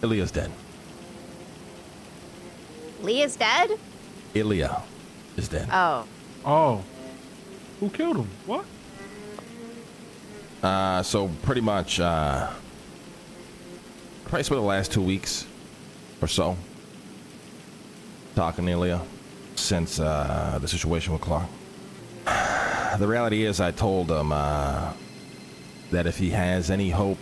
Ilya's dead. Leah's dead? Ilya is dead. Oh. Oh. Who killed him? What? So pretty much, probably spent the last 2 weeks or so talking to Ilya since the situation with Clark. The reality is I told him that if he has any hope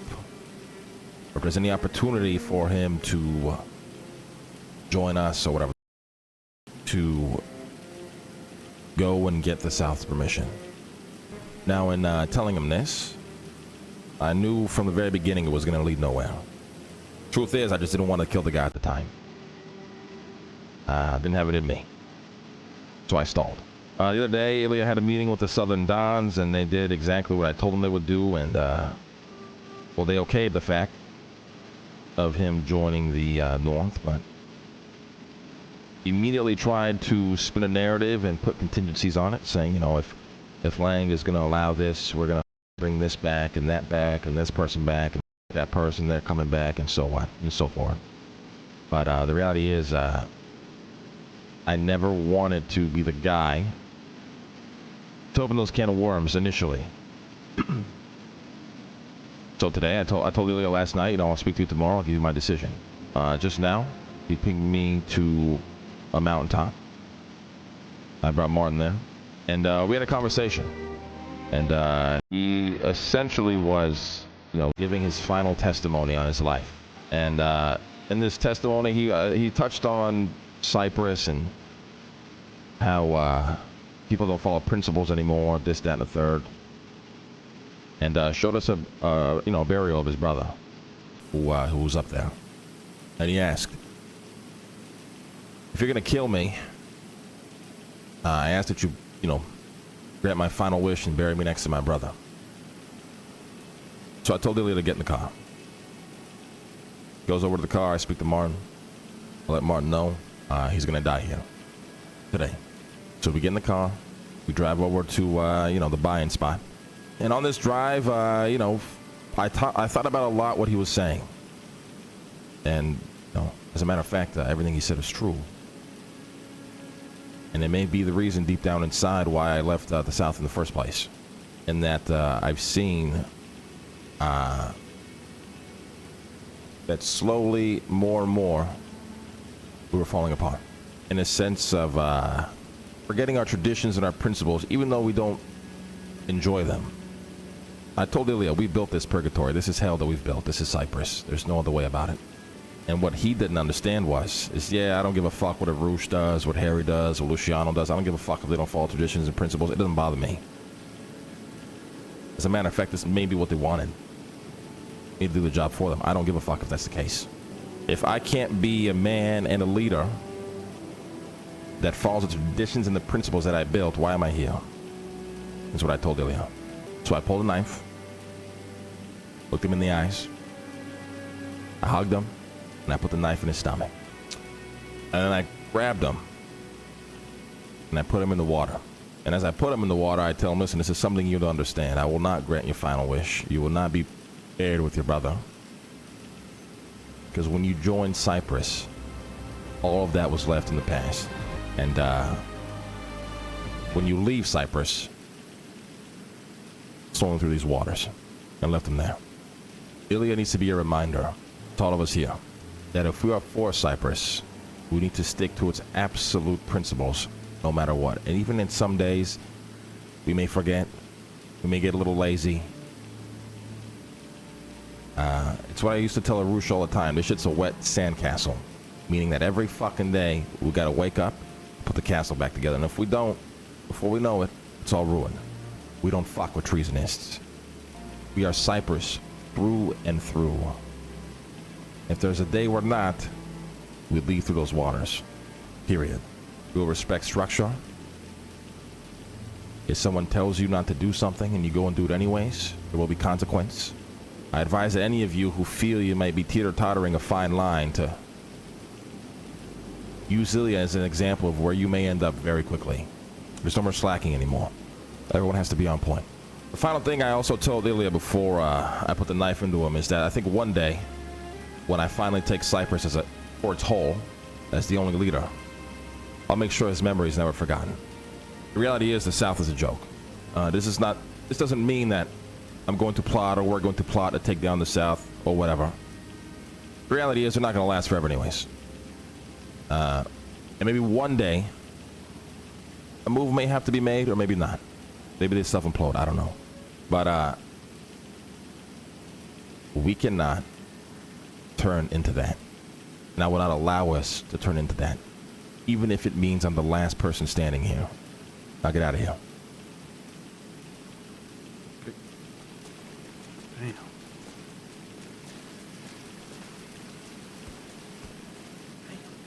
or if there's any opportunity for him to join us or whatever, to go and get the South's permission. Now, in telling him this, I knew from the very beginning it was going to lead nowhere. Truth is, I just didn't want to kill the guy at the time. Didn't have it in me. So I stalled. The other day, Ilya had a meeting with the Southern Dons, and they did exactly what I told them they would do, and, well, they okayed the fact of him joining the North, but immediately tried to spin a narrative and put contingencies on it, saying, you know, if Lang is going to allow this, we're going to bring this back and this person back and that person, they're coming back, and so on and so forth. But the reality is, I never wanted to be the guy to open those can of worms initially. So today, I told Ilya last night, you know, I'll speak to you tomorrow, I'll give you my decision. Just now, he pinged me to a mountaintop. I brought Martin there, and we had a conversation. And he essentially was, you know, giving his final testimony on his life. And in this testimony, he touched on Cyprus and how people don't follow principles anymore, this, that, and the third. And showed us a you know, burial of his brother who was up there. And he asked, if you're gonna kill me, I ask that you know, grant my final wish and bury me next to my brother. So I told Ilya to get in the car. Goes over to the car, I speak to Martin. I let Martin know he's gonna die here today. So we get in the car, we drive over to you know, the buy-in spot. And on this drive, you know, I thought about a lot what he was saying. And, you know, as a matter of fact, everything he said is true. And it may be the reason deep down inside why I left the South in the first place. And that I've seen that slowly, more and more, we were falling apart. In a sense of forgetting our traditions and our principles, even though we don't enjoy them. I told Ilya, we built this purgatory. This is hell that we've built. This is Cyprus. There's no other way about it. And what he didn't understand is, yeah, I don't give a fuck what Arush does, what Harry does, what Luciano does. I don't give a fuck if they don't follow traditions and principles. It doesn't bother me. As a matter of fact, this may be what they wanted. Me to do the job for them. I don't give a fuck if that's the case. If I can't be a man and a leader that follows the traditions and the principles that I built, why am I here? That's what I told Ilya. So I pulled a knife, looked him in the eyes, I hugged him, and I put the knife in his stomach. And then I grabbed him, and I put him in the water. And as I put him in the water, I tell him, listen, this is something you don't understand. I will not grant your final wish. You will not be paired with your brother. Because when you joined Cyprus, all of that was left in the past. And when you leave Cyprus, swung through these waters and left them there. Ilya needs to be a reminder to all of us here that if we are for Cyprus, we need to stick to its absolute principles no matter what. And even in some days, we may forget, we may get a little lazy. It's what I used to tell Arush all the time. This shit's a wet sandcastle, meaning that every fucking day we gotta wake up, put the castle back together. And if we don't, before we know it, it's all ruined. We don't fuck with treasonists. We are Cyprus through and through. If there's a day we're not, we leave through those waters. Period. We will respect structure. If someone tells you not to do something and you go and do it anyways, there will be consequence. I advise that any of you who feel you might be teeter-tottering a fine line to use Ilya as an example of where you may end up very quickly. There's no more slacking anymore. Everyone has to be on point. The final thing I also told Ilya before I put the knife into him is that I think one day when I finally take Cyprus for its whole, as the only leader, I'll make sure his memory is never forgotten. The reality is the South is a joke. This doesn't mean that I'm going to plot or we're going to plot to take down the South or whatever. The reality is they're not going to last forever anyways. And maybe one day, a move may have to be made or maybe not. Maybe they self-implode, I don't know. But we cannot turn into that. And I will not allow us to turn into that. Even if it means I'm the last person standing here. I'll get out of here. Damn.